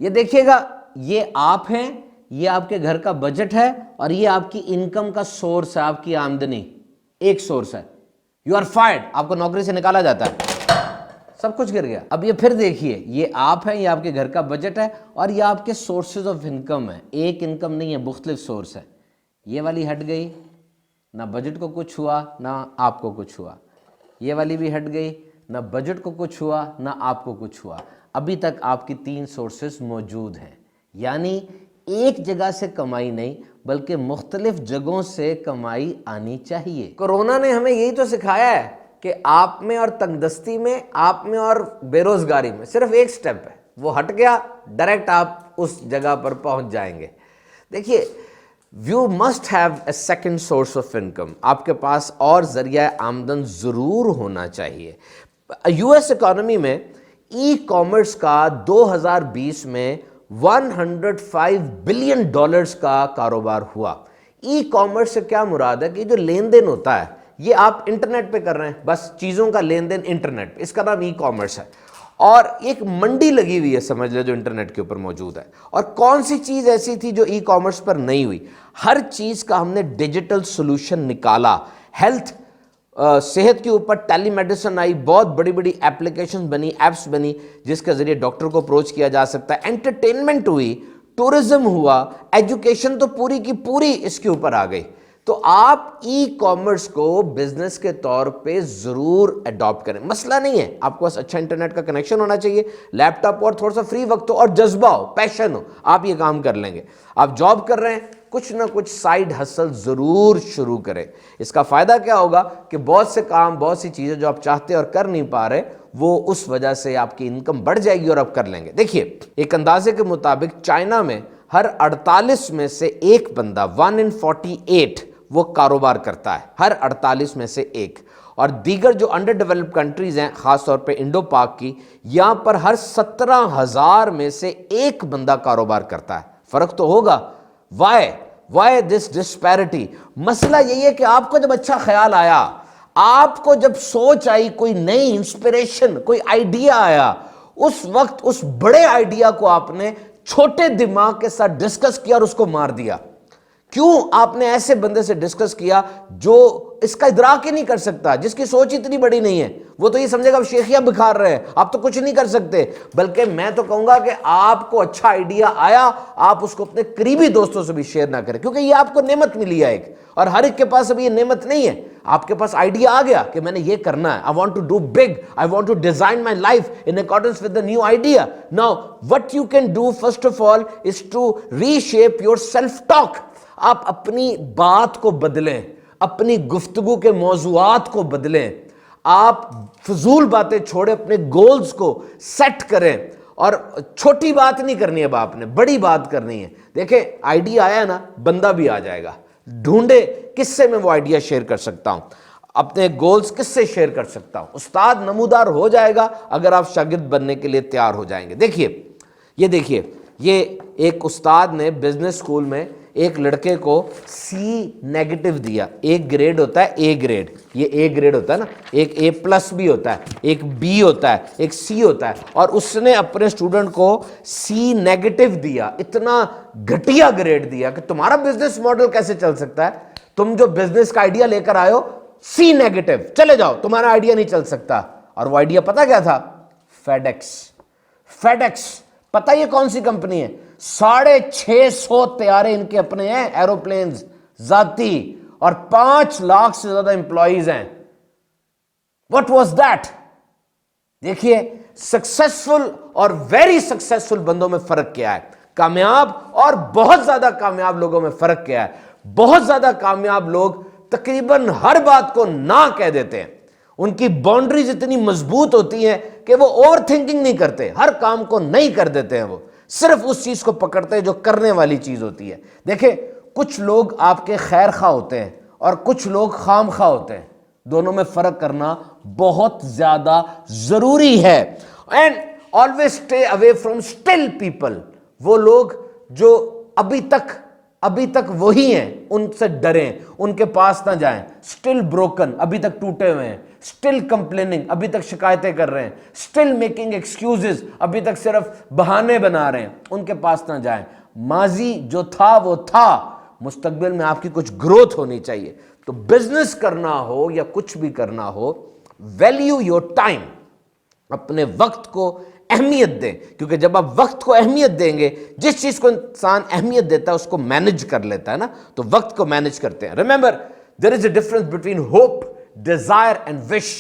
یہ دیکھیے گا، یہ آپ ہیں، یہ آپ کے گھر کا بجٹ ہے، اور یہ آپ کی انکم کا سورس ہے، آپ کی آمدنی ایک سورس ہے. یو آر فائرڈ، آپ کو نوکری سے نکالا جاتا ہے، سب کچھ گر گیا. اب یہ پھر دیکھیے، یہ آپ ہیں، یہ آپ کے گھر کا بجٹ ہے، اور یہ آپ کے سورسز آف انکم ہے. ایک انکم نہیں ہے، مختلف سورس ہے. یہ والی ہٹ گئی، نہ بجٹ کو کچھ ہوا نہ آپ کو کچھ ہوا. یہ والی بھی ہٹ گئی، نہ بجٹ کو کچھ ہوا نہ آپ کو کچھ ہوا. ابھی تک آپ کی 3 سورسز موجود ہیں. یعنی ایک جگہ سے کمائی نہیں بلکہ مختلف جگہوں سے کمائی آنی چاہیے. کورونا نے ہمیں یہی تو سکھایا ہے کہ آپ میں اور تنگ دستی میں، آپ میں اور بے روزگاری میں صرف ایک سٹیپ ہے، وہ ہٹ گیا، ڈائریکٹ آپ اس جگہ پر پہنچ جائیں گے. دیکھیے، you must have a second source of income. آپ کے پاس اور ذریعہ آمدن ضرور ہونا چاہیے. یو ایس اکانومی میں ای کامرس کا 2020 میں $105 بلین کا کاروبار ہوا. ای کامرس سے کیا مراد ہے کہ جو لین دین ہوتا ہے یہ آپ انٹرنیٹ پہ کر رہے ہیں، بس چیزوں کا لین دین انٹرنیٹ پہ، اس کا نام ای کامرس ہے. اور ایک منڈی لگی ہوئی ہے سمجھ لیں جو انٹرنیٹ کے اوپر موجود ہے. اور کون سی چیز ایسی تھی جو ای کامرس پر نہیں ہوئی؟ ہر چیز کا ہم نے ڈیجیٹل سولوشن نکالا. ہیلتھ، صحت کے اوپر ٹیلی میڈیسن آئی، بہت بڑی بڑی اپلیکیشن بنی، ایپس بنی جس کے ذریعے ڈاکٹر کو اپروچ کیا جا سکتا ہے. انٹرٹینمنٹ ہوئی، ٹورزم ہوا، ایجوکیشن تو پوری کی پوری اس کے اوپر آ گئی. تو آپ ای کامرس کو بزنس کے طور پہ ضرور اڈاپٹ کریں. مسئلہ نہیں ہے، آپ کو بس اچھا انٹرنیٹ کا کنیکشن ہونا چاہیے، لیپ ٹاپ اور تھوڑا سا فری وقت ہو اور جذبہ ہو، پیشن ہو، آپ یہ کام کر لیں گے. آپ جاب کر رہے ہیں، کچھ نہ کچھ سائیڈ ہسل ضرور شروع کریں. اس کا فائدہ کیا ہوگا کہ بہت سے کام، بہت سی چیزیں جو آپ چاہتے اور کر نہیں پا رہے، وہ اس وجہ سے آپ کی انکم بڑھ جائے گی اور آپ کر لیں گے. دیکھیے، ایک اندازے کے مطابق چائنا میں ہر 48 میں سے ایک بندہ 1 in 48 وہ کاروبار کرتا ہے، ہر 48 میں سے ایک. اور دیگر جو انڈر ڈیولپ کنٹریز ہیں، خاص طور پہ انڈو پاک کی، یہاں پر ہر 17,000 میں سے ایک بندہ کاروبار کرتا ہے. فرق تو ہوگا. Why this disparity? مسئلہ یہی ہے کہ آپ کو جب اچھا خیال آیا، آپ کو جب سوچ آئی، کوئی نئی انسپریشن، کوئی آئیڈیا آیا، اس وقت اس بڑے آئیڈیا کو آپ نے چھوٹے دماغ کے ساتھ ڈسکس کیا اور اس کو مار دیا. کیوں آپ نے ایسے بندے سے ڈسکس کیا جو اس کا ادراک ہی نہیں کر سکتا، جس کی سوچ اتنی بڑی نہیں ہے؟ وہ تو یہ سمجھے گا آپ شیخیاں بکھار رہے ہیں، آپ تو کچھ نہیں کر سکتے. بلکہ میں تو کہوں گا کہ آپ کو اچھا آئیڈیا آیا، آپ اس کو اپنے قریبی دوستوں سے بھی شیئر نہ کریں، کیونکہ یہ آپ کو نعمت ملی ہے ایک، اور ہر ایک کے پاس ابھی یہ نعمت نہیں ہے. آپ کے پاس آئیڈیا آ گیا کہ میں نے یہ کرنا ہے، I want to do big, I want to design my life in accordance with the new idea. Now what you can do first of all is to reshape your self-talk. آپ اپنی بات کو بدلیں، اپنی گفتگو کے موضوعات کو بدلیں. آپ فضول باتیں چھوڑیں، اپنے گولز کو سیٹ کریں. اور چھوٹی بات نہیں کرنی ہے، اب آپ نے بڑی بات کرنی ہے. دیکھیں، آئیڈیا آیا نا، بندہ بھی آ جائے گا. ڈھونڈے کس سے میں وہ آئیڈیا شیئر کر سکتا ہوں، اپنے گولز کس سے شیئر کر سکتا ہوں. استاد نمودار ہو جائے گا اگر آپ شاگرد بننے کے لیے تیار ہو جائیں گے. دیکھیے یہ ایک استاد نے بزنس اسکول میں ایک لڑکے کو C- دیا. ایک گریڈ ہوتا ہے A گریڈ، یہ A گریڈ ہوتا ہے نا، ایک A+ بھی ہوتا ہے، ایک B ہوتا ہے، ایک C ہوتا ہے. اور اس نے اپنے اسٹوڈنٹ کو C- دیا. اتنا گھٹیا گریڈ دیا کہ تمہارا بزنس ماڈل کیسے چل سکتا ہے؟ تم جو بزنس کا آئیڈیا لے کر آئے ہو C-، چلے جاؤ، تمہارا آئیڈیا نہیں چل سکتا. اور وہ آئیڈیا پتا کیا تھا؟ فیڈیکس. پتہ یہ کون سی کمپنی ہے؟ 650 طیارے ان کے اپنے ہیں، ایروپلینز ذاتی، اور 5 لاکھ سے زیادہ امپلائیز ہیں. What was that؟ دیکھیے، سکسیسفل اور ویری سکسیسفل بندوں میں فرق کیا ہے. کامیاب اور بہت زیادہ کامیاب لوگوں میں فرق کیا ہے. بہت زیادہ کامیاب لوگ تقریباً ہر بات کو نہ کہہ دیتے ہیں. ان کی باؤنڈریز اتنی مضبوط ہوتی ہیں کہ وہ اوور تھنکنگ نہیں کرتے، ہر کام کو نہیں کر دیتے ہیں. وہ صرف اس چیز کو پکڑتے ہیں جو کرنے والی چیز ہوتی ہے. دیکھیں، کچھ لوگ آپ کے خیر خواہ ہوتے ہیں اور کچھ لوگ خام خواہ ہوتے ہیں. دونوں میں فرق کرنا بہت زیادہ ضروری ہے. And always stay away from still people. وہ لوگ جو ابھی تک وہی ہیں، ان سے ڈریں، ان کے پاس نہ جائیں. اسٹل بروکن، ابھی تک ٹوٹے ہوئے ہیں. اسٹل کمپلیننگ، ابھی تک شکایتیں کر رہے ہیں، اسٹل میکنگ ایکسکیوزز، ابھی تک صرف بہانے بنا رہے ہیں، ان کے پاس نہ جائیں۔ ماضی جو تھا وہ تھا، مستقبل میں آپ کی کچھ گروتھ ہونی چاہیے۔ تو بزنس کرنا ہو یا کچھ بھی کرنا ہو، ویلیو یور ٹائم، اپنے وقت کو اہمیت دیں، کیونکہ جب آپ وقت کو اہمیت دیں گے، جس چیز کو انسان اہمیت دیتا ہے اس کو مینج کر لیتا ہے نا، تو وقت کو مینج کرتے ہیں۔ Remember there is a difference between hope, desire and wish.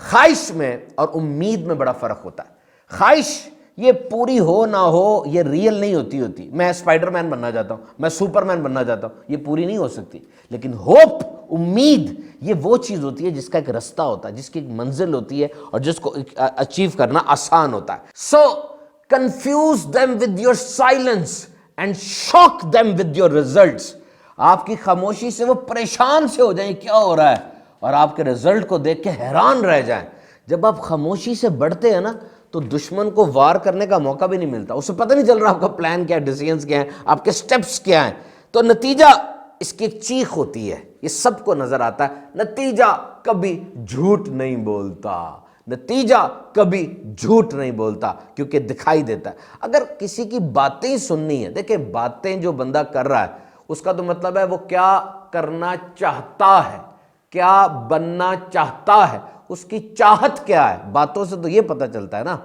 خواہش میں اور امید میں بڑا فرق ہوتا ہے۔ خواہش یہ پوری ہو نہ ہو، یہ ریئل نہیں ہوتی۔ میں اسپائڈر مین بننا چاہتا ہوں، میں سپر مین بننا چاہتا ہوں، یہ پوری نہیں ہو سکتی۔ لیکن ہوپ، امید، یہ وہ چیز ہوتی ہے جس کا ایک رستہ ہوتا ہے، جس کی ایک منزل ہوتی ہے، اور جس کو اچیو کرنا آسان ہوتا ہے۔ سو confuse them with your silence and shock them with your results۔ آپ کی خاموشی سے وہ پریشان سے ہو جائیں کیا ہو رہا ہے، اور آپ کے رزلٹ کو دیکھ کے حیران رہ جائیں۔ جب آپ خاموشی سے بڑھتے ہیں نا تو دشمن کو وار کرنے کا موقع بھی نہیں ملتا، اسے پتہ نہیں چل رہا آپ کا پلان کیا ہے، ڈیسیژنز کیا ہیں، آپ کے سٹیپس کیا ہیں۔ تو نتیجہ اس کی ایک چیخ ہوتی ہے، یہ سب کو نظر آتا ہے۔ نتیجہ کبھی جھوٹ نہیں بولتا، نتیجہ کبھی جھوٹ نہیں بولتا، کیونکہ دکھائی دیتا ہے۔ اگر کسی کی باتیں سننی ہے، دیکھیں باتیں جو بندہ کر رہا ہے اس کا تو مطلب ہے وہ کیا کرنا چاہتا ہے، کیا بننا چاہتا ہے، اس کی چاہت کیا ہے۔ باتوں سے تو یہ پتہ چلتا ہے نا،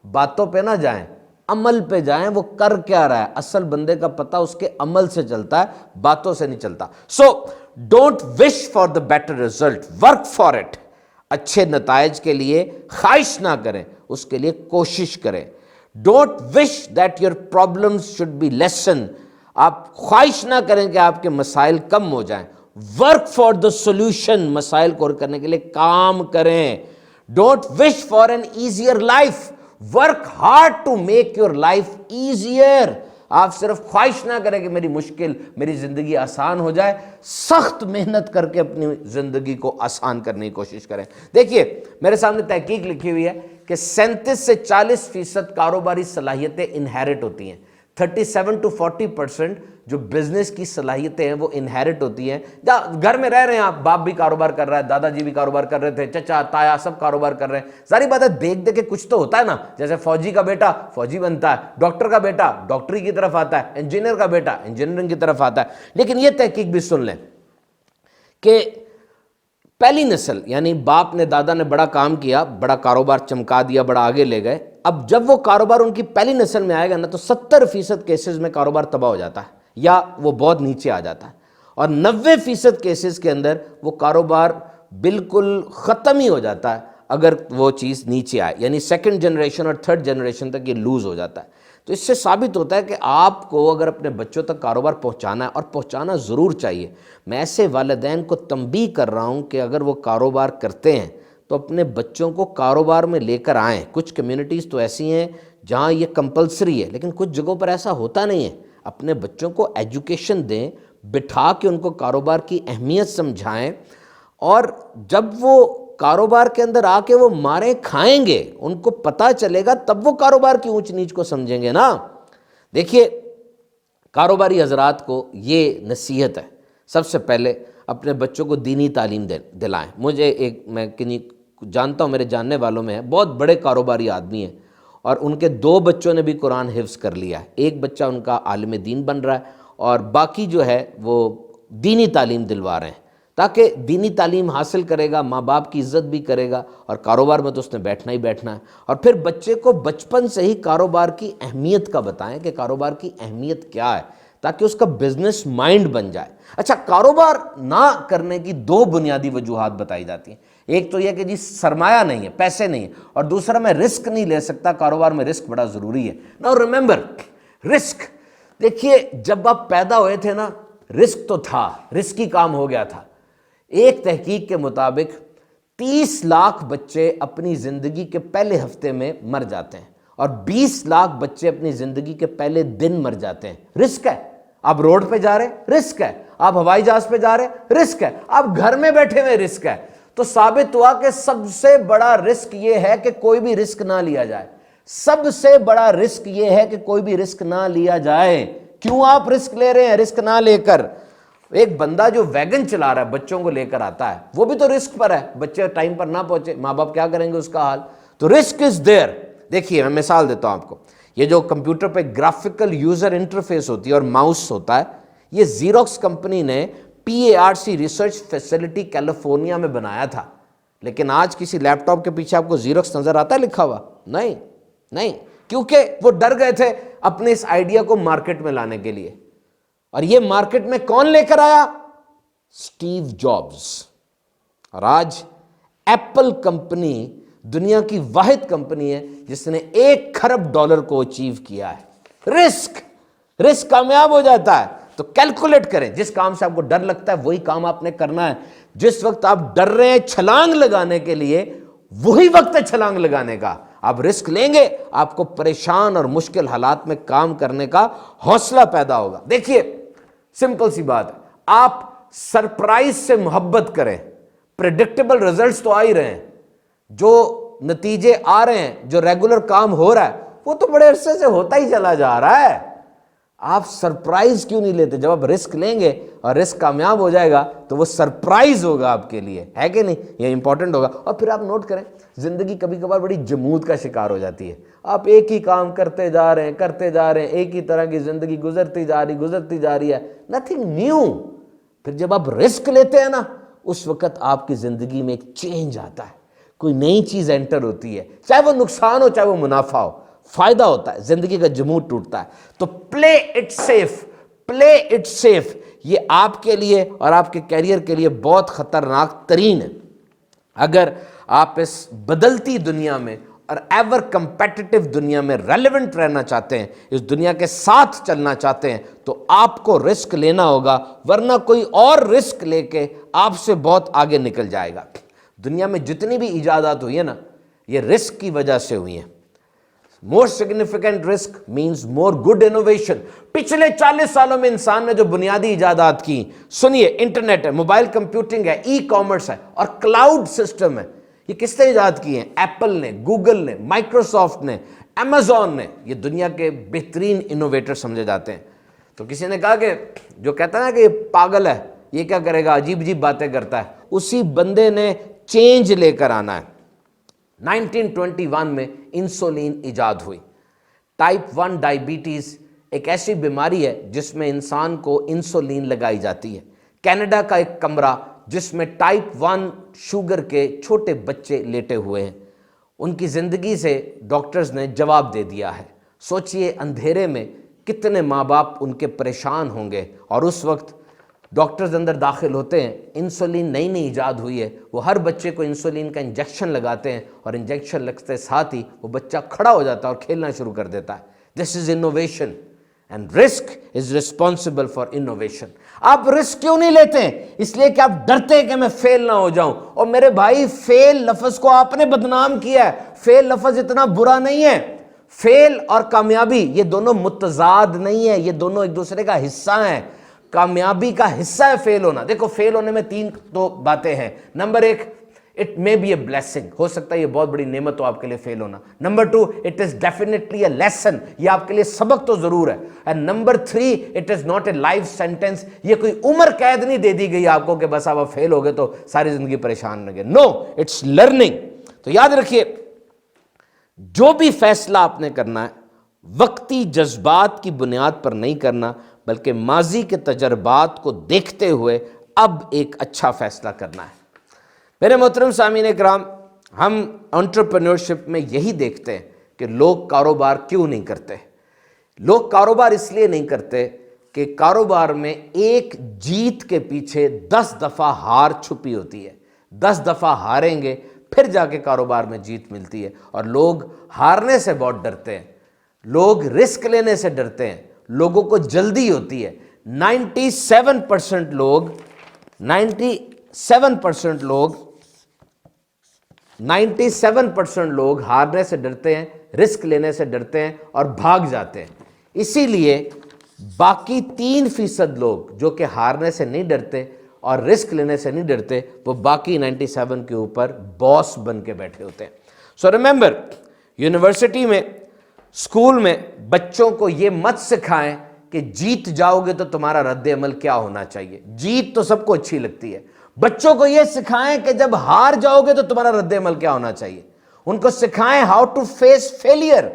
باتوں پہ نہ جائیں، عمل پہ جائیں، وہ کر کیا رہا ہے۔ اصل بندے کا پتہ اس کے عمل سے چلتا ہے، باتوں سے نہیں چلتا۔ So don't wish for the better result, work for it. اچھے نتائج کے لیے خواہش نہ کریں، اس کے لیے کوشش کریں۔ Don't wish that your problems should be lessen, آپ خواہش نہ کریں کہ آپ کے مسائل کم ہو جائیں۔ ورک فار دا سولوشن، مسائل کو حل کرنے کے لیے کام کریں۔ Don't wish for an easier life, work hard to make your life easier. آپ صرف خواہش نہ کریں کہ میری زندگی آسان ہو جائے، سخت محنت کر کے اپنی زندگی کو آسان کرنے کی کوشش کریں۔ دیکھیے میرے سامنے تحقیق لکھی ہوئی ہے کہ 37 سے 40% کاروباری صلاحیتیں انہیرٹ ہوتی ہیں۔ 37 to 40% جو بزنس کی صلاحیتیں ہیں وہ انہیرٹ ہوتی ہیں۔ گھر میں رہ رہے ہیں آپ، باپ بھی کاروبار کر رہا ہے، دادا جی بھی کاروبار کر رہے تھے، چچا تایا سب کاروبار کر رہے ہیں۔ ظاہری بات ہے دیکھ دیکھ کے کچھ تو ہوتا ہے نا، جیسے فوجی کا بیٹا فوجی بنتا ہے، ڈاکٹر کا بیٹا ڈاکٹری کی طرف آتا ہے، انجینئر کا بیٹا انجینئرنگ کی طرف آتا ہے۔ لیکن یہ تحقیق بھی سن لیں کہ پہلی نسل یعنی باپ نے دادا نے بڑا کام کیا، بڑا کاروبار چمکا دیا، بڑا آگے لے گئے، اب جب وہ کاروبار ان کی پہلی نسل میں آئے گا نا تو 70% کیسز میں کاروبار تباہ ہو جاتا ہے یا وہ بہت نیچے آ جاتا ہے، اور 90% کیسز کے اندر وہ کاروبار بالکل ختم ہی ہو جاتا ہے اگر وہ چیز نیچے آئے، یعنی سیکنڈ جنریشن اور تھرڈ جنریشن تک یہ لوز ہو جاتا ہے۔ تو اس سے ثابت ہوتا ہے کہ آپ کو اگر اپنے بچوں تک کاروبار پہنچانا ہے، اور پہنچانا ضرور چاہیے، میں ایسے والدین کو تنبیہ کر رہا ہوں کہ اگر وہ کاروبار کرتے ہیں تو اپنے بچوں کو کاروبار میں لے کر آئیں۔ کچھ کمیونٹیز تو ایسی ہیں جہاں یہ کمپلسری ہے، لیکن کچھ جگہوں پر ایسا ہوتا نہیں ہے۔ اپنے بچوں کو ایجوکیشن دیں، بٹھا کے ان کو کاروبار کی اہمیت سمجھائیں، اور جب وہ کاروبار کے اندر آ کے وہ مارے کھائیں گے، ان کو پتہ چلے گا، تب وہ کاروبار کی اونچ نیچ کو سمجھیں گے نا۔ دیکھیے کاروباری حضرات کو یہ نصیحت ہے، سب سے پہلے اپنے بچوں کو دینی تعلیم دلائیں۔ مجھے میں جانتا ہوں، میرے جاننے والوں میں ہے بہت بڑے کاروباری آدمی ہیں، اور ان کے 2 بچوں نے بھی قرآن حفظ کر لیا ہے، ایک بچہ ان کا عالم دین بن رہا ہے، اور باقی جو ہے وہ دینی تعلیم دلوا رہے ہیں، تاکہ دینی تعلیم حاصل کرے گا، ماں باپ کی عزت بھی کرے گا، اور کاروبار میں تو اس نے بیٹھنا ہی بیٹھنا ہے۔ اور پھر بچے کو بچپن سے ہی کاروبار کی اہمیت کا بتائیں کہ کاروبار کی اہمیت کیا ہے، تاکہ اس کا بزنس مائنڈ بن جائے۔ اچھا، کاروبار نہ کرنے کی 2 بنیادی وجوہات بتائی جاتی ہیں۔ ایک تو یہ کہ جی سرمایہ نہیں ہے، پیسے نہیں ہیں، اور دوسرا میں رسک نہیں لے سکتا، کاروبار میں رسک بڑا ضروری ہے۔ ناؤ ریممبر رسک، دیکھیے جب آپ پیدا ہوئے تھے نا رسک تو تھا، رسکی کام ہو گیا تھا۔ ایک تحقیق کے مطابق 30 لاکھ بچے اپنی زندگی کے پہلے ہفتے میں مر جاتے ہیں، اور 20 لاکھ بچے اپنی زندگی کے پہلے دن مر جاتے ہیں۔ رسک ہے، آپ روڈ پہ جا رہے ہیں رسک ہے، آپ ہوائی جہاز پہ جا رہے ہیں رسک ہے، آپ گھر میں بیٹھے ہوئے رسک ہے۔ تو ثابت ہوا کہ سب سے بڑا رسک یہ ہے کہ کوئی بھی رسک نہ لیا جائے، سب سے بڑا رسک یہ ہے کہ کوئی بھی رسک نہ لیا جائے۔ کیوں آپ رسک لے رہے ہیں؟ رسک نہ لے کر ایک بندہ جو ویگن چلا رہا ہے بچوں کو لے کر آتا ہے وہ بھی تو رسک پر ہے, بچے ٹائم پر نہ پہنچے ماں باپ کیا کریں گے اس کا حال, تو رسک از دیر. دیکھیے میں مثال دیتا ہوں آپ کو, یہ جو کمپیوٹر پہ گرافیکل یوزر انٹرفیس ہوتی ہے اور ماؤس ہوتا ہے, یہ زیروکس کمپنی نے PARC ریسرچ فیسلٹی کیلیفورنیا میں بنایا تھا, لیکن آج کسی لیپ ٹاپ کے پیچھے آپ کو زیروکس نظر آتا ہے لکھا ہوا؟ نہیں, کیونکہ وہ ڈر گئے تھے اپنے اس آئیڈیا کو مارکیٹ میں لانے کے لیے. اور یہ مارکیٹ میں کون لے کر آیا؟ Steve jobs. اور آج ایپل کمپنی دنیا کی واحد کمپنی ہے جس نے $1 کھرب کو اچیو کیا ہے. رسک کامیاب ہو جاتا ہے. تو کیلکولیٹ کریں, جس کام سے آپ کو ڈر لگتا ہے وہی کام آپ نے کرنا ہے. جس وقت آپ ڈر رہے ہیں چھلانگ لگانے کے لیے, وہی وقت ہے چھلانگ لگانے کا. آپ رسک لیں گے, آپ کو پریشان اور مشکل حالات میں کام کرنے کا حوصلہ پیدا ہوگا. دیکھیے سمپل سی بات ہے, آپ سرپرائز سے محبت کریں, پریڈکٹیبل ریزلٹس تو آ ہی رہے ہیں, جو نتیجے آ رہے ہیں, جو ریگولر کام ہو رہا ہے وہ تو بڑے عرصے سے ہوتا ہی چلا جا رہا ہے. آپ سرپرائز کیوں نہیں لیتے؟ جب آپ رسک لیں گے اور رسک کامیاب ہو جائے گا تو وہ سرپرائز ہوگا آپ کے لیے, ہے کہ نہیں؟ یہ امپورٹنٹ ہوگا. اور پھر آپ نوٹ کریں, زندگی کبھی کبھار بڑی جمود کا شکار ہو جاتی ہے. آپ ایک ہی کام کرتے جا رہے ہیں, ایک ہی طرح کی زندگی گزرتی جا رہی ہے, نتھنگ نیو. پھر جب آپ رسک لیتے ہیں نا, اس وقت آپ کی زندگی میں ایک چینج آتا ہے, کوئی نئی چیز انٹر ہوتی ہے, چاہے وہ نقصان ہو چاہے وہ منافع ہو, فائدہ ہوتا ہے, زندگی کا جمود ٹوٹتا ہے. تو پلے اٹ سیف, یہ آپ کے لیے اور آپ کے کیریئر کے لیے بہت خطرناک ترین ہے. اگر آپ اس بدلتی دنیا میں اور ایور کمپیٹیٹو دنیا میں ریلیونٹ رہنا چاہتے ہیں, اس دنیا کے ساتھ چلنا چاہتے ہیں, تو آپ کو رسک لینا ہوگا, ورنہ کوئی اور رسک لے کے آپ سے بہت آگے نکل جائے گا. دنیا میں جتنی بھی ایجادات ہوئی ہیں نا, یہ رسک کی وجہ سے ہوئی ہیں. Most significant risk means more good innovation. پچھلے 40 سالوں میں انسان نے جو بنیادی ایجادات کی, سنیے, انٹرنیٹ ہے, موبائل کمپیوٹنگ ہے, ای کامرس ہے اور کلاؤڈ سسٹم ہے, یہ کس نے ایجاد کی ہیں؟ ایپل نے, گوگل نے, مائکروسافٹ نے, امیزون نے. یہ دنیا کے بہترین انوویٹر سمجھے جاتے ہیں. تو کسی نے کہا کہ جو کہتا ہے نا کہ یہ پاگل ہے, یہ کیا کرے گا, عجیب عجیب باتیں کرتا ہے, اسی بندے نے چینج لے کر آنا ہے. 1921 میں انسولین ایجاد ہوئی. ٹائپ 1 ڈائبٹیز ایک ایسی بیماری ہے جس میں انسان کو انسولین لگائی جاتی ہے. کینیڈا کا ایک کمرہ جس میں ٹائپ 1 شوگر کے چھوٹے بچے لیٹے ہوئے ہیں, ان کی زندگی سے ڈاکٹرز نے جواب دے دیا ہے. سوچئے اندھیرے میں کتنے ماں باپ ان کے پریشان ہوں گے, اور اس وقت ڈاکٹرز اندر داخل ہوتے ہیں, انسولین نئی ایجاد ہوئی ہے, وہ ہر بچے کو انسولین کا انجیکشن لگاتے ہیں, اور انجیکشن لگتے ساتھ ہی وہ بچہ کھڑا ہو جاتا ہے اور کھیلنا شروع کر دیتا ہے. This is innovation, and risk is responsible for innovation. آپ رسک کیوں نہیں لیتے ہیں؟ اس لیے کہ آپ ڈرتے ہیں کہ میں فیل نہ ہو جاؤں. اور میرے بھائی, فیل لفظ کو آپ نے بدنام کیا ہے. فیل لفظ اتنا برا نہیں ہے. فیل اور کامیابی یہ دونوں متضاد نہیں ہے, یہ دونوں ایک دوسرے کا حصہ ہیں. کامیابی کا حصہ ہے فیل ہونا. دیکھو فیل ہونے میں 3 تو باتیں ہیں. Number 1, it may be a blessing, ہو سکتا ہے یہ بہت بڑی نعمت ہو آپ کے لیے فیل ہونا. Number 2, it is definitely a lesson, یہ آپ کے لیے سبق تو ضرور ہے. And number 3, it is not a life sentence, یہ کوئی عمر قید نہیں دے دی گئی آپ کو کہ بس آپ فیل ہو گئے تو ساری زندگی پریشان رہ گئے. نو, اٹس لرننگ. تو یاد رکھیے, جو بھی فیصلہ آپ نے کرنا ہے وقتی جذبات کی بنیاد پر نہیں کرنا, بلکہ ماضی کے تجربات کو دیکھتے ہوئے اب ایک اچھا فیصلہ کرنا ہے. میرے محترم سامعین کرام, ہم انٹرپرینیورشپ میں یہی دیکھتے ہیں کہ لوگ کاروبار کیوں نہیں کرتے. لوگ کاروبار اس لیے نہیں کرتے کہ کاروبار میں ایک جیت کے پیچھے 10 دفعہ ہار چھپی ہوتی ہے. 10 دفعہ ہاریں گے پھر جا کے کاروبار میں جیت ملتی ہے. اور لوگ ہارنے سے بہت ڈرتے ہیں, لوگ رسک لینے سے ڈرتے ہیں, لوگوں کو جلدی ہوتی ہے. 97% لوگ ہارنے سے ڈرتے ہیں, رسک لینے سے ڈرتے ہیں اور بھاگ جاتے ہیں. اسی لیے باقی 3% لوگ جو کہ ہارنے سے نہیں ڈرتے اور رسک لینے سے نہیں ڈرتے, وہ باقی 97 کے اوپر باس بن کے بیٹھے ہوتے ہیں. سو ریممبر, یونیورسٹی میں, اسکول میں بچوں کو یہ مت سکھائیں کہ جیت جاؤ گے تو تمہارا رد عمل کیا ہونا چاہیے. جیت تو سب کو اچھی لگتی ہے. بچوں کو یہ سکھائیں کہ جب ہار جاؤ گے تو تمہارا رد عمل کیا ہونا چاہیے. ان کو سکھائیں ہاؤ ٹو فیس فیلئر.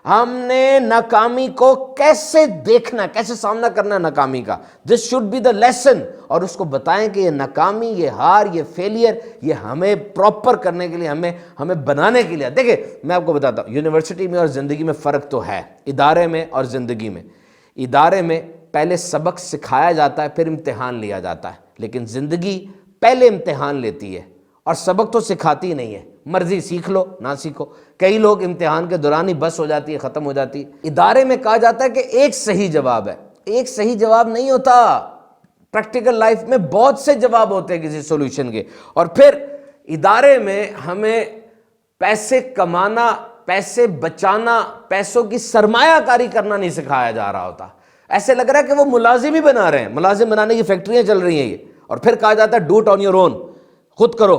ہم نے ناکامی کو کیسے دیکھنا, کیسے سامنا کرنا ناکامی کا. This should be the lesson. اور اس کو بتائیں کہ یہ ناکامی, یہ ہار, یہ فیلئر, یہ ہمیں پراپر کرنے کے لیے, ہمیں بنانے کے لیے. دیکھیں میں آپ کو بتاتا ہوں, یونیورسٹی میں اور زندگی میں فرق تو ہے, ادارے میں اور زندگی میں. ادارے میں پہلے سبق سکھایا جاتا ہے, پھر امتحان لیا جاتا ہے. لیکن زندگی پہلے امتحان لیتی ہے اور سبق تو سکھاتی نہیں ہے. مرضی سیکھ لو نہ سیکھو. کئی لوگ امتحان کے دوران ہی بس ہو جاتی ہے, ختم ہو جاتی ہے. ادارے میں کہا جاتا ہے کہ ایک صحیح جواب ہے. ایک صحیح جواب نہیں ہوتا. پریکٹیکل لائف میں بہت سے جواب ہوتے ہیں کسی سولوشن کے. اور پھر ادارے میں ہمیں پیسے کمانا, پیسے بچانا, پیسوں کی سرمایہ کاری کرنا نہیں سکھایا جا رہا ہوتا. ایسے لگ رہا ہے کہ وہ ملازم ہی بنا رہے ہیں, ملازم بنانے کی فیکٹریاں چل رہی ہیں یہ. اور پھر کہا جاتا ہے do it on your own, خود کرو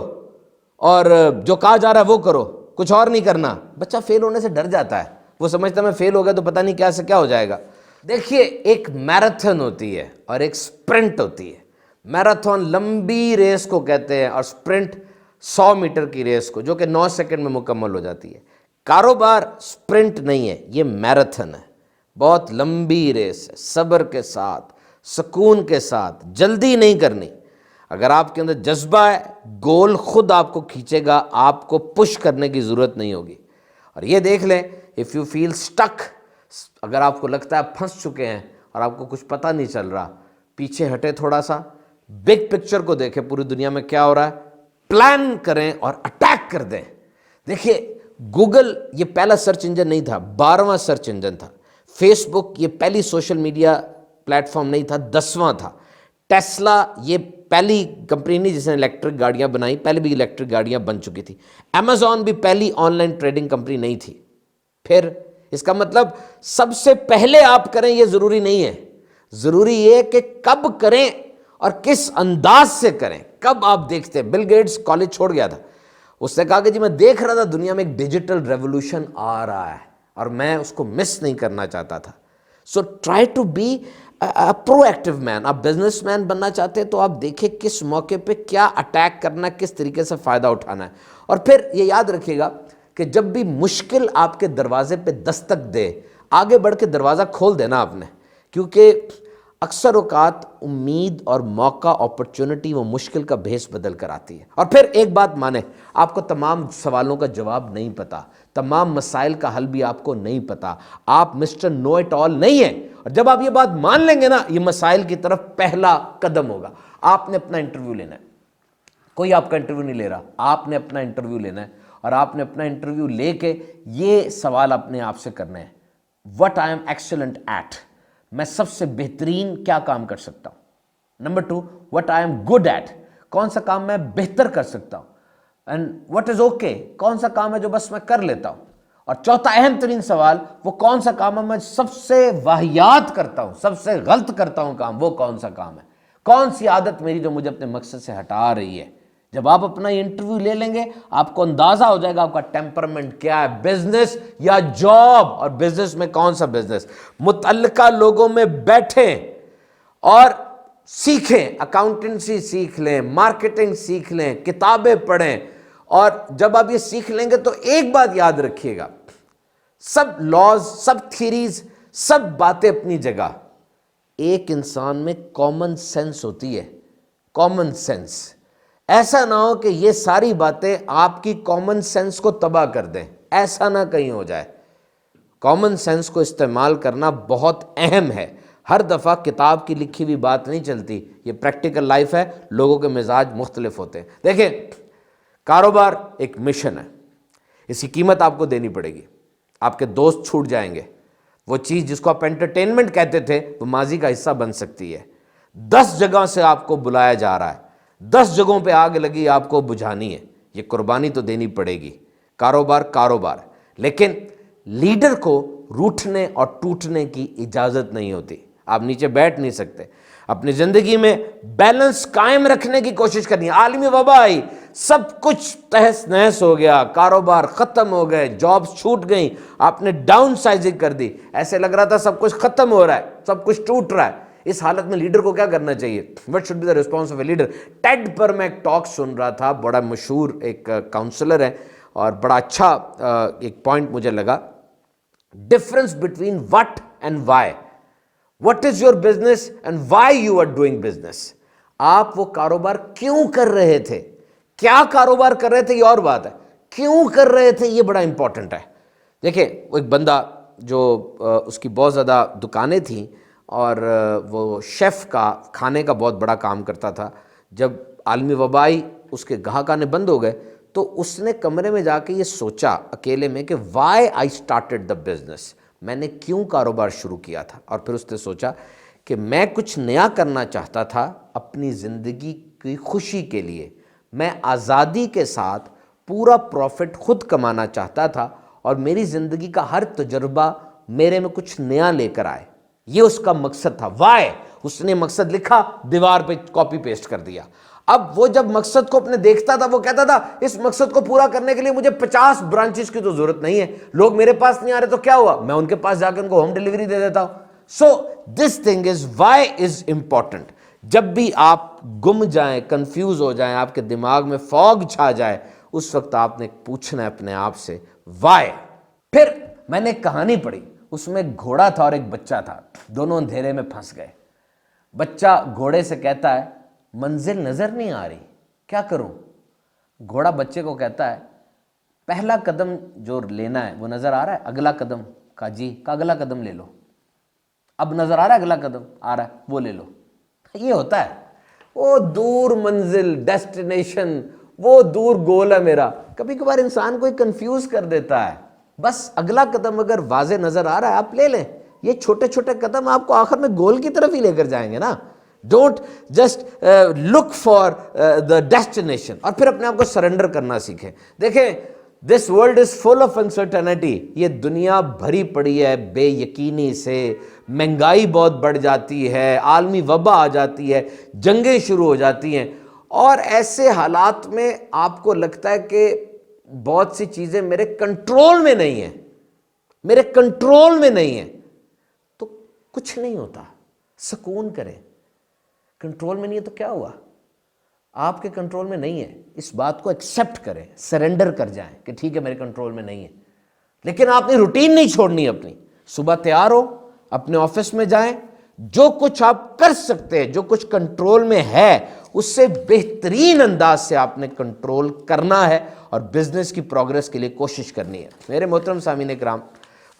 اور جو کہا جا رہا ہے وہ کرو, کچھ اور نہیں کرنا. بچہ فیل ہونے سے ڈر جاتا ہے, وہ سمجھتا ہے میں فیل ہو گیا تو پتہ نہیں کیا سے کیا ہو جائے گا. دیکھیے ایک میراتھن ہوتی ہے اور ایک سپرنٹ ہوتی ہے. میراتھن لمبی ریس کو کہتے ہیں اور سپرنٹ 100 میٹر کی ریس کو, جو کہ 9 سیکنڈ میں مکمل ہو جاتی ہے. کاروبار سپرنٹ نہیں ہے, یہ میراتھن ہے. بہت لمبی ریس ہے, صبر کے ساتھ, سکون کے ساتھ, جلدی نہیں کرنی. اگر آپ کے اندر جذبہ ہے, گول خود آپ کو کھینچے گا, آپ کو پش کرنے کی ضرورت نہیں ہوگی. اور یہ دیکھ لیں, اف یو فیل اسٹک, اگر آپ کو لگتا ہے پھنس چکے ہیں اور آپ کو کچھ پتہ نہیں چل رہا, پیچھے ہٹے تھوڑا سا, بگ پکچر کو دیکھیں, پوری دنیا میں کیا ہو رہا ہے, پلان کریں اور اٹیک کر دیں. دیکھیے گوگل یہ پہلا سرچ انجن نہیں تھا, 12واں سرچ انجن تھا. فیس بک یہ پہلی سوشل میڈیا پلیٹ فارم نہیں تھا, 10واں تھا. ٹیسلا یہ پہلی کمپنی نہیں جس نے الیکٹرک گاڑیاں بنائی, پہلے بھی الیکٹرک گاڑیاں بن چکی تھی. امیزون بھی پہلی آن لائن ٹریڈنگ کمپنی نہیں تھی. پھر اس کا مطلب سب سے پہلے آپ کریں یہ ضروری نہیں ہے. ضروری یہ کہ کب کریں اور کس انداز سے کریں. کب آپ دیکھتے ہیں, بل گیٹس کالج چھوڑ گیا تھا, اس نے کہا کہ جی میں دیکھ رہا تھا دنیا میں ایک ڈیجیٹل ریولوشن آ رہا ہے اور میں اس کو مس نہیں کرنا چاہتا تھا. So try to be proactive man. آپ بزنس مین بننا چاہتے ہیں تو آپ دیکھیں کس موقع پہ کیا اٹیک کرنا ہے, کس طریقے سے فائدہ اٹھانا ہے. اور پھر یہ یاد رکھیے گا کہ جب بھی مشکل آپ کے دروازے پہ دستک دے, آگے بڑھ کے دروازہ کھول دینا آپ نے, کیونکہ اکثر اوقات امید اور موقع, اپرچونٹی وہ مشکل کا بھیس بدل کر آتی ہے. اور پھر ایک بات مانیں, آپ کو تمام سوالوں کا جواب نہیں پتا, تمام مسائل کا حل بھی آپ کو نہیں پتا, آپ مسٹر نو اٹ آل نہیں ہیں. اور جب آپ یہ بات مان لیں گے نا, یہ مسائل کی طرف پہلا قدم ہوگا. آپ نے اپنا انٹرویو لینا ہے, کوئی آپ کا انٹرویو نہیں لے رہا, آپ نے اپنا انٹرویو لینا ہے. اور آپ نے اپنا انٹرویو لے کے یہ سوال اپنے آپ سے کرنے ہیں, what I am excellent at, میں سب سے بہترین کیا کام کر سکتا ہوں. Number 2, what I am good at, کون سا کام میں بہتر کر سکتا ہوں. اینڈ وٹ از اوکے, کون سا کام ہے جو بس میں کر لیتا ہوں. اور چوتھا اہم ترین سوال, وہ کون سا کام ہے میں سب سے واہیات کرتا ہوں, سب سے غلط کرتا ہوں کام, وہ کون سا کام ہے, کون سی عادت میری جو مجھے اپنے مقصد سے ہٹا رہی ہے. جب آپ اپنا یہ انٹرویو لے لیں گے, آپ کو اندازہ ہو جائے گا آپ کا ٹیمپرمنٹ کیا ہے, بزنس یا جاب. اور بزنس میں کون سا بزنس. متعلقہ لوگوں میں بیٹھیں اور سیکھیں, اکاؤنٹنسی سیکھ لیں, مارکیٹنگ سیکھ لیں, کتابیں پڑھیں. اور جب آپ یہ سیکھ لیں گے تو ایک بات یاد رکھیے گا, سب لاز, سب تھیریز, سب باتیں اپنی جگہ, ایک انسان میں کامن سینس ہوتی ہے. کامن سینس, ایسا نہ ہو کہ یہ ساری باتیں آپ کی کامن سینس کو تباہ کر دیں, ایسا نہ کہیں ہو جائے. کامن سینس کو استعمال کرنا بہت اہم ہے. ہر دفعہ کتاب کی لکھی ہوئی بات نہیں چلتی, یہ پریکٹیکل لائف ہے, لوگوں کے مزاج مختلف ہوتے ہیں. دیکھیں کاروبار ایک مشن ہے, اس کی قیمت آپ کو دینی پڑے گی. آپ کے دوست چھوٹ جائیں گے, وہ چیز جس کو آپ انٹرٹینمنٹ کہتے تھے وہ ماضی کا حصہ بن سکتی ہے. 10 جگہ سے آپ کو بلایا جا رہا ہے, 10 جگہوں پہ آگ لگی, آپ کو بجھانی ہے, یہ قربانی تو دینی پڑے گی. کاروبار, لیکن لیڈر کو روٹھنے اور ٹوٹنے کی اجازت نہیں ہوتی. آپ نیچے بیٹھ نہیں سکتے. اپنی زندگی میں بیلنس قائم رکھنے کی کوشش کرنی ہے. عالمی وبا آئی, سب کچھ تہس نہس ہو گیا, کاروبار ختم ہو گئے, جابز چھوٹ گئیں, آپ نے ڈاؤن سائزنگ کر دی, ایسے لگ رہا تھا سب کچھ ختم ہو رہا ہے. سب کچھ ٹوٹ رہا ہے. اس حالت میں لیڈر کو کیا کرنا چاہیے؟ What should be the response of a leader? TED پر میں ایک ٹاک سن رہا تھا, بڑا مشہور ایک کاؤنسلر ہے, اور بڑا اچھا ایک پوائنٹ مجھے لگا, difference between what and why. What is your business and why you are doing business. آپ وہ کاروبار کیوں کر رہے تھے؟ کیا کاروبار کر رہے تھے یہ اور بات ہے, کیوں کر رہے تھے یہ بڑا امپورٹنٹ ہے. دیکھیں, وہ ایک بندہ جو اس کی بہت زیادہ دکانیں تھیں اور وہ شیف کا کھانے کا بہت بڑا کام کرتا تھا. جب عالمی وبا آئی, اس کے گاہک آنے بند ہو گئے, تو اس نے کمرے میں جا کے یہ سوچا اکیلے میں کہ why I started the business, میں نے کیوں کاروبار شروع کیا تھا. اور پھر اس نے سوچا کہ میں کچھ نیا کرنا چاہتا تھا اپنی زندگی کی خوشی کے لیے. میں آزادی کے ساتھ پورا پروفٹ خود کمانا چاہتا تھا, اور میری زندگی کا ہر تجربہ میرے میں کچھ نیا لے کر آئے. یہ اس کا مقصد تھا. وائی, اس نے مقصد لکھا, دیوار پہ کاپی پیسٹ کر دیا. اب وہ جب مقصد کو اپنے دیکھتا تھا, وہ کہتا تھا اس مقصد کو پورا کرنے کے لیے مجھے 50 برانچز کی تو ضرورت نہیں ہے. لوگ میرے پاس نہیں آ رہے تو کیا ہوا, میں ان کے پاس جا کے ان کو ہوم ڈیلیوری دے دیتا ہوں. So this thing is why is important. جب بھی آپ گم جائیں, کنفیوز ہو جائیں, آپ کے دماغ میں فوگ چھا جائے, اس وقت آپ نے پوچھنا ہے اپنے آپ سے وائی. پھر میں نے ایک کہانی پڑھی, اس میں ایک گھوڑا تھا اور ایک بچہ تھا, دونوں اندھیرے میں پھنس گئے. بچہ گھوڑے سے کہتا ہے منزل نظر نہیں آ رہی, کیا کروں؟ گھوڑا بچے کو کہتا ہے پہلا قدم جو لینا ہے وہ نظر آ رہا ہے, اگلا قدم؟ کہا جی. کہا اگلا قدم لے لو. اب نظر آ رہا ہے اگلا قدم؟ آ رہا ہے, وہ لے لو. یہ ہوتا ہے وہ دور منزل, ڈیسٹینیشن, وہ دور گول ہے میرا. کبھی کبھار انسان کو کنفیوز کر دیتا ہے. بس اگلا قدم اگر واضح نظر آ رہا ہے آپ لے لیں. یہ چھوٹے چھوٹے قدم آپ کو آخر میں گول کی طرف ہی لے کر جائیں گے نا. Don't just look for the destination. اور پھر اپنے آپ کو سرنڈر کرنا سیکھیں. دیکھیں, this world is full of uncertainty. یہ دنیا بھری پڑی ہے بے یقینی سے. مہنگائی بہت بڑھ جاتی ہے, عالمی وبا آ جاتی ہے, جنگیں شروع ہو جاتی ہیں, اور ایسے حالات میں آپ کو لگتا ہے کہ بہت سی چیزیں میرے کنٹرول میں نہیں ہیں, میرے کنٹرول میں نہیں ہیں. تو کچھ نہیں ہوتا, سکون کریں. کنٹرول میں نہیں ہے تو کیا ہوا, آپ کے کنٹرول میں نہیں ہے, اس بات کو ایکسیپٹ کریں, سرنڈر کر جائیں کہ ٹھیک ہے میرے کنٹرول میں نہیں ہے. لیکن آپ نے روٹین نہیں چھوڑنی اپنی. صبح تیار ہو, اپنے آفس میں جائیں, جو کچھ آپ کر سکتے ہیں, جو کچھ کنٹرول میں ہے, اس سے بہترین انداز سے آپ نے کنٹرول کرنا ہے اور بزنس کی پروگرس کے لیے کوشش کرنی ہے. میرے محترم سامعین اکرام,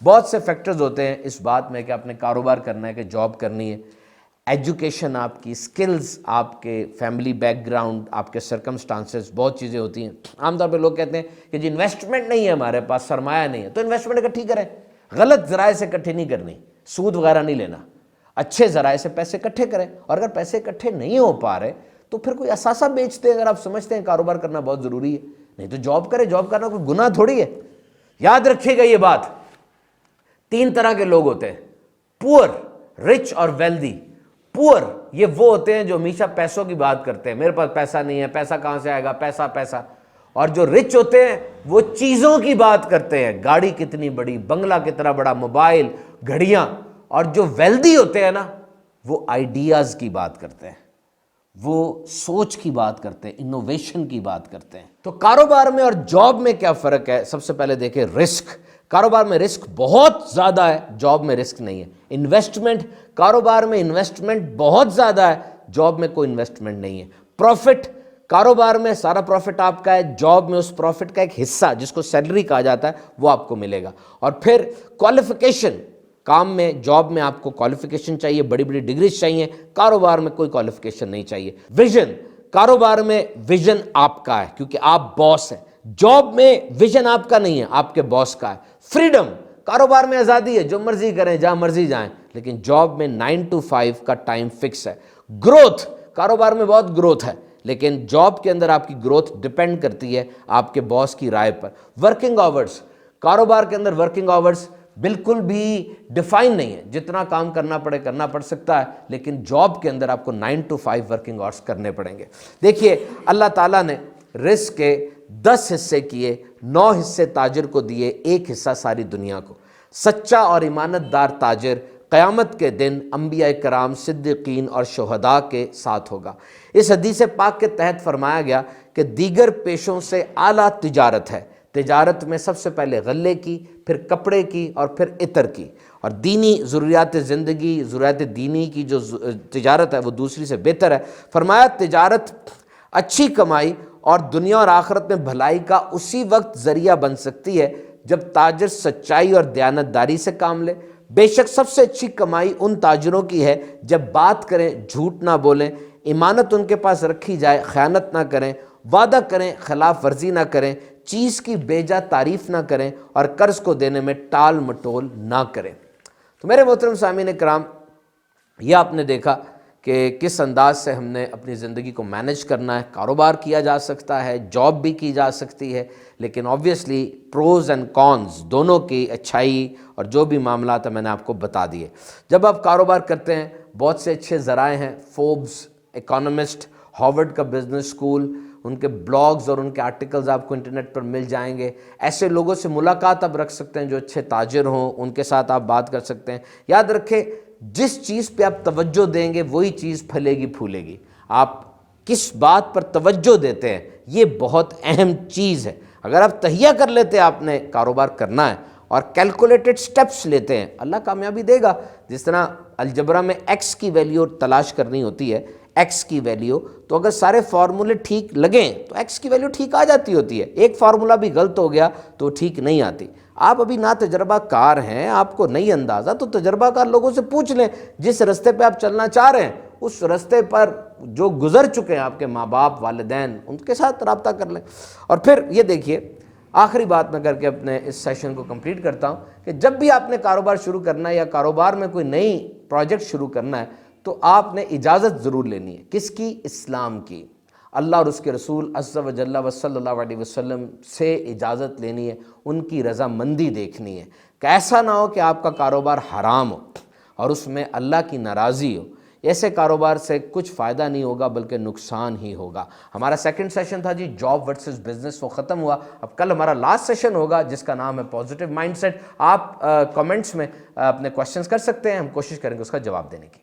بہت سے فیکٹرز ہوتے ہیں اس بات میں کہ آپ نے کاروبار کرنا ہے, کہ جاب کرنی ہے. ایجوکیشن آپ کی, سکلز آپ کے, فیملی بیک گراؤنڈ, آپ کے سرکمسٹانسز, بہت چیزیں ہوتی ہیں. عام طور پہ لوگ کہتے ہیں کہ جی انویسٹمنٹ نہیں ہے ہمارے پاس, سرمایہ نہیں ہے, تو انویسٹمنٹ اکٹھی کریں. غلط ذرائع سے اکٹھی نہیں کرنی, سود وغیرہ نہیں لینا, اچھے ذرائع سے پیسے اکٹھے کریں. اور اگر پیسے اکٹھے نہیں ہو پا رہے تو پھر کوئی اثاثہ بیچتے ہیں, اگر آپ سمجھتے ہیں کاروبار کرنا بہت ضروری ہے. نہیں تو جاب کرے, جاب کرنا کوئی گناہ تھوڑی ہے. یاد رکھیے گا یہ بات, 3 طرح کے لوگ ہوتے ہیں, پور, رچ اور ویلدی. پور یہ وہ ہوتے ہیں جو ہمیشہ پیسوں کی بات کرتے ہیں, میرے پاس پیسہ نہیں ہے, پیسہ کہاں سے آئے گا, پیسہ پیسہ. اور جو رچ ہوتے ہیں وہ چیزوں کی بات کرتے ہیں, گاڑی کتنی بڑی, بنگلہ کتنا بڑا, موبائل, گھڑیاں. اور جو ویلدی ہوتے ہیں نا, وہ آئیڈیاز کی بات کرتے ہیں, وہ سوچ کی بات کرتے ہیں, انوویشن کی بات کرتے ہیں. تو کاروبار میں اور جاب میں کیا فرق ہے؟ سب سے پہلے دیکھیں رسک. کاروبار میں رسک بہت زیادہ ہے, جاب میں رسک نہیں ہے. انویسٹمنٹ, کاروبار میں انویسٹمنٹ بہت زیادہ ہے, جاب میں کوئی انویسٹمنٹ نہیں ہے. پروفٹ, کاروبار میں سارا پروفٹ آپ کا ہے, جاب میں اس پروفٹ کا ایک حصہ جس کو سیلری کہا جاتا ہے وہ آپ کو ملے گا. اور پھر کوالیفیکیشن, کام میں, جاب میں آپ کو کوالیفیکیشن چاہیے, بڑی بڑی ڈگریز چاہیے, کاروبار میں کوئی کوالیفیکیشن نہیں چاہیے. ویژن, کاروبار میں ویژن آپ کا ہے کیونکہ آپ باس ہیں, جاب میں ویژن آپ کا نہیں ہے, آپ کے باس کا ہے. فریڈم, کاروبار میں آزادی ہے, جو مرضی کریں, جہاں مرضی جائیں, لیکن جاب میں 9 to 5 کا ٹائم فکس ہے. گروتھ, کاروبار میں بہت گروتھ ہے, لیکن جاب کے اندر آپ کی گروتھ ڈیپینڈ کرتی ہے آپ کے باس کی رائے پر. ورکنگ آورز, کاروبار کے اندر ورکنگ آورز بالکل بھی ڈیفائن نہیں ہے, جتنا کام کرنا پڑ سکتا ہے, لیکن جاب کے اندر آپ کو 9 to 5 ورکنگ آورز کرنے پڑیں گے. دیکھیے اللہ تعالیٰ نے رزق کے 10 حصے کیے, 9 حصے تاجر کو دیے, 1 حصہ ساری دنیا کو. سچا اور ایمانت دار تاجر قیامت کے دن انبیاء کرام، صدیقین اور شہداء کے ساتھ ہوگا۔ اس حدیث پاک کے تحت فرمایا گیا کہ دیگر پیشوں سے اعلیٰ تجارت ہے۔ تجارت میں سب سے پہلے غلے کی، پھر کپڑے کی اور پھر عطر کی، اور دینی ضروریات زندگی، ضروریات دینی کی جو تجارت ہے وہ دوسری سے بہتر ہے۔ فرمایا تجارت اچھی کمائی اور دنیا اور آخرت میں بھلائی کا اسی وقت ذریعہ بن سکتی ہے جب تاجر سچائی اور دیانتداری سے کام لے۔ بے شک سب سے اچھی کمائی ان تاجروں کی ہے جب بات کریں جھوٹ نہ بولیں، امانت ان کے پاس رکھی جائے خیانت نہ کریں، وعدہ کریں خلاف ورزی نہ کریں، چیز کی بیجا تعریف نہ کریں اور قرض کو دینے میں ٹال مٹول نہ کریں۔ تو میرے محترم سامعین کرام، یہ آپ نے دیکھا کہ کس انداز سے ہم نے اپنی زندگی کو مینج کرنا ہے۔ کاروبار کیا جا سکتا ہے، جاب بھی کی جا سکتی ہے، لیکن آبویسلی پروز اینڈ کونز دونوں کی اچھائی اور جو بھی معاملات ہیں میں نے آپ کو بتا دیے۔ جب آپ کاروبار کرتے ہیں بہت سے اچھے ذرائع ہیں، فوربس، اکانومسٹ، ہارورڈ کا بزنس اسکول، ان کے بلاگز اور ان کے آرٹیکلز آپ کو انٹرنیٹ پر مل جائیں گے۔ ایسے لوگوں سے ملاقات آپ رکھ سکتے ہیں جو اچھے تاجر ہوں، ان کے ساتھ آپ بات کر سکتے ہیں۔ یاد رکھیں، جس چیز پہ آپ توجہ دیں گے وہی چیز پھلے گی پھولے گی۔ آپ کس بات پر توجہ دیتے ہیں یہ بہت اہم چیز ہے۔ اگر آپ تہیہ کر لیتے ہیں آپ نے کاروبار کرنا ہے اور کیلکولیٹڈ سٹیپس لیتے ہیں، اللہ کامیابی دے گا۔ جس طرح الجبرا میں ایکس کی ویلیو تلاش کرنی ہوتی ہے، ایکس کی ویلیو، تو اگر سارے فارمولے ٹھیک لگیں تو ایکس کی ویلیو ٹھیک آ جاتی ہوتی ہے۔ ایک فارمولہ بھی غلط ہو گیا تو ٹھیک نہیں آتی۔ آپ ابھی نا تجربہ کار ہیں، آپ کو نہیں اندازہ، تو تجربہ کار لوگوں سے پوچھ لیں جس رستے پہ آپ چلنا چاہ رہے ہیں، اس رستے پر جو گزر چکے ہیں آپ کے ماں باپ، والدین، ان کے ساتھ رابطہ کر لیں۔ اور پھر یہ دیکھیے، آخری بات میں کر کے اپنے اس سیشن کو کمپلیٹ کرتا ہوں کہ جب بھی آپ نے کاروبار شروع کرنا ہے یا کاروبار میں کوئی نئی پروجیکٹ شروع کرنا ہے تو آپ نے اجازت ضرور لینی ہے۔ کس کی؟ اسلام کی۔ اللہ اور اس کے رسول عز و جل و صلی اللہ علیہ وسلم سے اجازت لینی ہے، ان کی رضامندی دیکھنی ہے کہ ایسا نہ ہو کہ آپ کا کاروبار حرام ہو اور اس میں اللہ کی ناراضی ہو۔ ایسے کاروبار سے کچھ فائدہ نہیں ہوگا بلکہ نقصان ہی ہوگا۔ ہمارا سیکنڈ سیشن تھا جی جاب ورسز بزنس، وہ ختم ہوا۔ اب کل ہمارا لاسٹ سیشن ہوگا جس کا نام ہے پازیٹیو مائنڈ سیٹ۔ آپ کمنٹس میں اپنے کوشچنز کر سکتے ہیں، ہم کوشش کریں گے اس کا جواب دینے کی۔